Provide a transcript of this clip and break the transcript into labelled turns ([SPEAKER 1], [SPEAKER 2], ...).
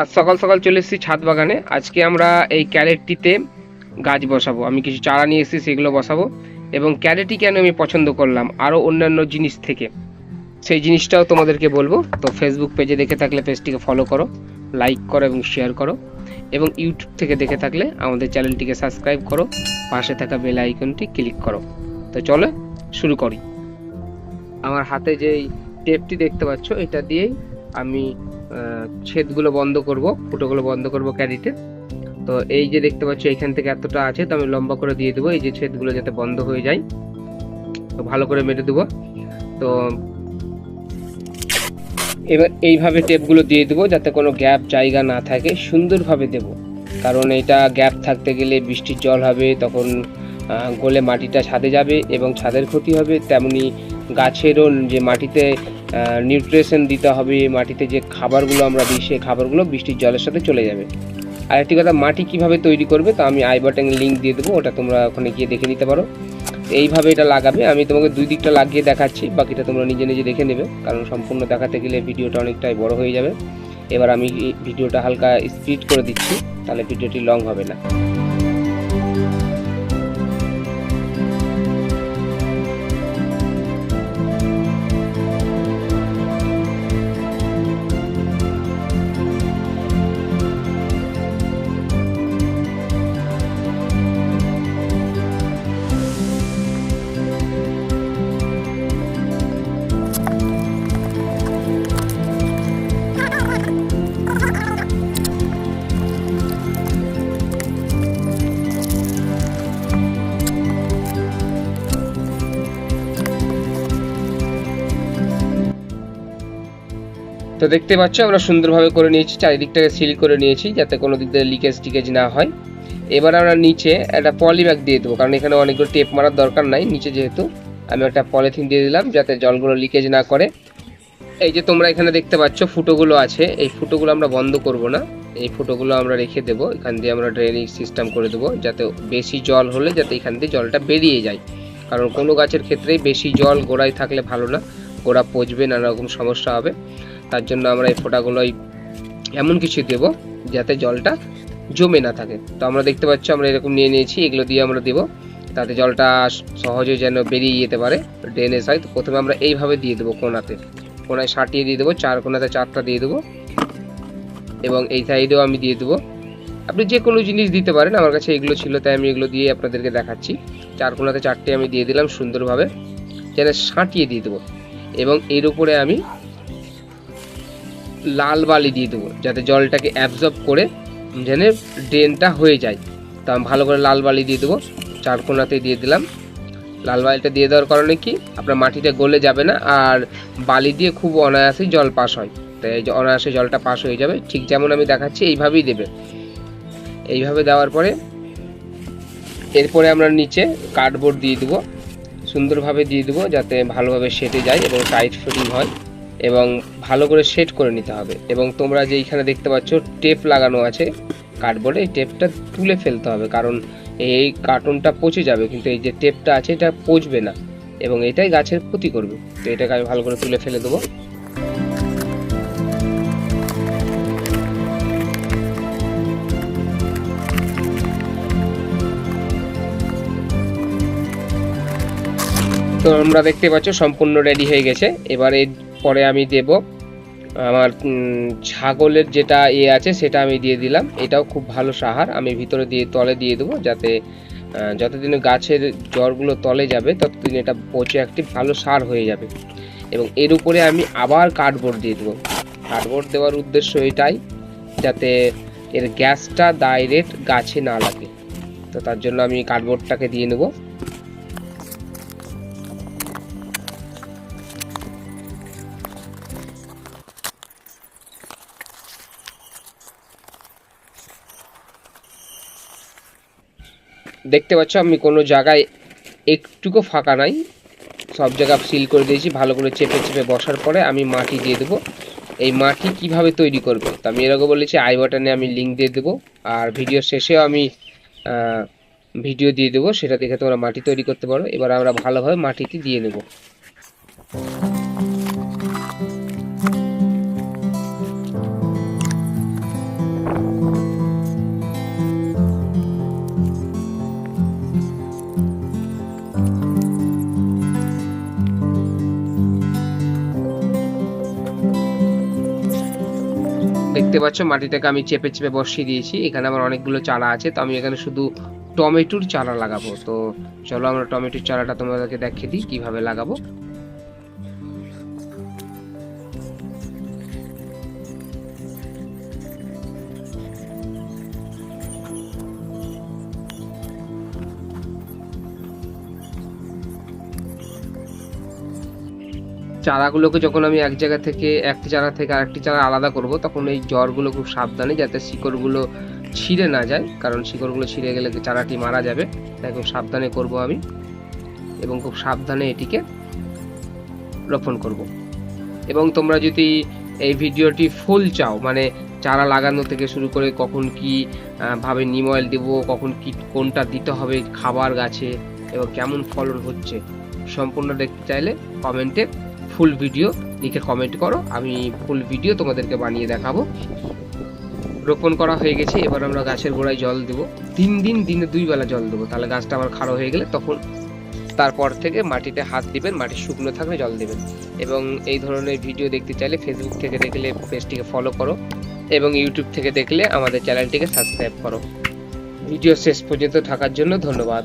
[SPEAKER 1] আজ সকাল সকাল চলে এসেছি ছাদ বাগানে। আজকে আমরা এই ক্যারেটটিতে গাছ বসাবো। আমি কিছু চারা নিয়ে এসেছি, সেগুলো বসাবো। এবং ক্যারেটই কেন আমি পছন্দ করলাম আরও অন্যান্য জিনিস থেকে, সেই জিনিসটাও তোমাদেরকে বলবো। তো ফেসবুক পেজে দেখে থাকলে পেজটিকে ফলো করো, লাইক করো এবং শেয়ার করো। এবং ইউটিউব থেকে দেখে থাকলে আমাদের চ্যানেলটিকে সাবস্ক্রাইব করো, পাশে থাকা বেল আইকনটি ক্লিক করো। তো চলো শুরু করি। আমার হাতে যেই টেপটি দেখতে পাচ্ছ, এটা দিয়েই আমি ছেদগুলো বন্ধ করব, ফুটোগুলো বন্ধ করব ক্যারিতে। তো এই যে দেখতে পাচ্ছ এইখান থেকে এতটা আছে, তো আমি লম্বা করে দিয়ে দেবো, এই যে ছেদগুলো যাতে বন্ধ হয়ে যায়। তো ভালো করে মেরে দেবো। তো এবার এইভাবে টেপগুলো দিয়ে দেবো যাতে কোনো গ্যাপ জায়গা না থাকে, সুন্দরভাবে দেব। কারণ এটা গ্যাপ থাকতে গেলে বৃষ্টির জল হবে, তখন গলে মাটিটা ছাদে যাবে এবং ছাদের ক্ষতি হবে। তেমনি গাছেরও যে মাটিতে নিউট্রিশন দিতে হবে, মাটিতে যে খাবারগুলো আমরা দিই সেই খাবারগুলো বৃষ্টির জলের সাথে চলে যাবে। আর একটি কথা, মাটি কিভাবে তৈরি করবে তো আমি আই বাটনে লিঙ্ক দিয়ে দেবো, ওটা তোমরা ওখানে গিয়ে দেখে নিতে পারো। এইভাবে এটা লাগাবে। আমি তোমাকে দুই দিকটা লাগিয়ে দেখাচ্ছি, বাকিটা তোমরা নিজে নিজে দেখে নেবে, কারণ সম্পূর্ণ দেখাতে গেলে ভিডিওটা অনেকটাই বড় হয়ে যাবে। এবার আমি ভিডিওটা হালকা স্পিড করে দিচ্ছি, তাহলে ভিডিওটি লং হবে না। তো দেখতে পাচ্ছ আমরা সুন্দরভাবে করে নিয়েছি, চারিদিকটাকে সিল করে নিয়েছি যাতে কোনো দিক দিয়ে লিকেজ টিকেজ না হয়। এবার আমরা নিচে একটা পলি ব্যাগ দিয়ে দেবো, কারণ এখানে অনেকগুলো টেপ মারার দরকার নাই। নিচে যেহেতু আমি একটা পলিথিন দিয়ে দিলাম যাতে জলগুলো লিকেজ না করে। এই যে তোমরা এখানে দেখতে পাচ্ছ ফুটোগুলো আছে, এই ফুটোগুলো আমরা বন্ধ করব না, এই ফুটোগুলো আমরা রেখে দেবো। এখান দিয়ে আমরা ড্রেনেজ সিস্টেম করে দেবো যাতে বেশি জল হলে যাতে এখান দিয়ে জলটা বেরিয়ে যায়। কারণ কোনো গাছের ক্ষেত্রেই বেশি জল গোড়ায় থাকলে ভালো না, গোড়া পচবে, নানা রকম সমস্যা হবে। তার জন্য আমরা এই ফোঁটাগুলোই এমন কিছু দেব যাতে জলটা জমে না থাকে। তো আমরা দেখতে পাচ্ছি আমরা এরকম নিয়ে নিয়েছি, এগুলো দিয়ে আমরা দেবো তাতে জলটা সহজে যেন বেরিয়ে যেতে পারে ড্রেনেজ হয়। তো প্রথমে আমরা এইভাবে দিয়ে দেবো, কোনায় সাটিয়ে দিয়ে দেবো, চার কোনাতে চারটা দিয়ে দেবো এবং এই সাইডেও আমি দিয়ে দেবো। আপনি যে কোনো জিনিস দিতে পারেন, আমার কাছে এগুলো ছিল তাই আমি এগুলো দিয়ে আপনাদেরকে দেখাচ্ছি। চার কোনাতে চারটে আমি দিয়ে দিলাম সুন্দরভাবে, যেন সাঁটিয়ে দিয়ে দেবো। এবং এর উপরে আমি লাল বালি দিয়ে দেবো যাতে জলটাকে অ্যাবজর্ব করে যেন ড্রেনটা হয়ে যায়। তো আমি ভালো করে লাল বালি দিয়ে দেবো, চার কোনাতে দিয়ে দিলাম। লাল বালিটা দিয়ে দেওয়ার কারণে কি, আপনার মাটিটা গলে যাবে না, আর বালি দিয়ে খুব অনায়াসেই জল পাস হয়। তাই এই যে অনায়াসে জলটা পাস হয়ে যাবে, ঠিক যেমন আমি দেখাচ্ছি এইভাবেই দেবে। এইভাবে দেওয়ার পরে এরপরে আমরা নিচে কার্ডবোর্ড দিয়ে দেবো, সুন্দরভাবে দিয়ে দেবো যাতে ভালোভাবে সেটে যায় এবং টাইট ফিটিং হয়, এবং ভালো করে সেট করে নিতে হবে। এবং তোমরা যে এইখানে দেখতে পাচ্ছ টেপ লাগানো আছে কার্ডবোর্ডে, এই টেপটা তুলে ফেলতে হবে, কারণ এই কার্টুনটা পচে যাবে, কিন্তু এই যে টেপটা আছে এটা পচবে না এবং এটাই গাছের ক্ষতি করবে। তো এটাকে আমি ভালো করে তুলে ফেলে দেবো। তো আমরা দেখতে পাচ্ছ সম্পূর্ণ রেডি হয়ে গেছে। এবার এর পরে আমি দেব আমার ছাগলের যেটা আছে সেটা আমি দিয়ে দিলাম। এটাও খুব ভালো সাহার, আমি ভিতরে দিয়ে তলে দিয়ে দেবো যাতে যতদিন গাছের জড়গুলো তলে যাবে ততদিন এটা পচে একটি ভালো সার হয়ে যাবে। এবং এর উপরে আমি আবার কার্ডবোর্ড দিয়ে দেবো। কার্ডবোর্ড দেওয়ার উদ্দেশ্য এটাই যাতে এর গ্যাসটা ডাইরেক্ট গাছে না লাগে। তো তার জন্য আমি কার্ডবোর্ডটাকে দিয়ে নেব। দেখতে পাচ্ছ আমি কোনো জায়গায় একটুকু ফাঁকা নাই, সব জায়গা সিল করে দিয়েছি। ভালো করে চেপে চেপে বসার পরে আমি মাটি দিয়ে দেবো। এই মাটি কিভাবে তৈরি করবে তো আমি এর আগে বলেছি, আই বাটনে আমি লিঙ্ক দিয়ে দেবো, আর ভিডিও শেষেও আমি ভিডিও দিয়ে দেবো, সেটা দেখে তোমরা মাটি তৈরি করতে পারো। এবার আমরা ভালোভাবে মাটিটি দিয়ে নেব। দেখতে পাচ্ছ মাটিটাকে আমি চেপে চেপে বসিয়ে দিয়েছি। এখানে আমার অনেকগুলো চারা আছে, তো আমি এখানে শুধু টমেটোর চারা লাগাবো। তো চলো আমরা টমেটোর চারাটা তোমাদেরকে দেখিয়ে দিই কিভাবে লাগাবো। চারাগুলোকে যখন আমি এক জায়গা থেকে একটি চারা থেকে আরেকটি চারা আলাদা করব, তখন এই জড়গুলো খুব সাবধানে, যাতে শিকড়গুলো ছিঁড়ে না যায়, কারণ শিকড়গুলো ছিঁড়ে গেলে চারাটি মারা যাবে। তাই খুব সাবধানে করব আমি, এবং খুব সাবধানে এটিকে রোপণ করব। এবং তোমরা যদি এই ভিডিওটি ফুল চাও, মানে চারা লাগানো থেকে শুরু করে কখন কি ভাবে নিম অয়েল দেবো, কখন কি কোনটা দিতে হবে খাবার গাছে, এবং কেমন ফলন হচ্ছে, সম্পূর্ণ দেখতে চাইলে কমেন্টে ফুল ভিডিও লিখে কমেন্ট করো, আমি ফুল ভিডিও তোমাদেরকে বানিয়ে দেখাবো। রোপণ করা হয়ে গেছে, এবার আমরা গাছের গোড়ায় জল দেবো। দিনে 2 বেলা জল দেবো, তাহলে গাছটা আমার খাড়ো হয়ে গেলে তখন তারপর থেকে মাটিতে হাত দিবেন, মাটি শুকনো থাকলে জল দেবেন। এবং এই ধরনের ভিডিও দেখতে চাইলে ফেসবুক থেকে দেখলে পেজটিকে ফলো করো, এবং ইউটিউব থেকে দেখলে আমাদের চ্যানেলটিকে সাবস্ক্রাইব করো। ভিডিও শেষ পর্যন্ত থাকার জন্য ধন্যবাদ।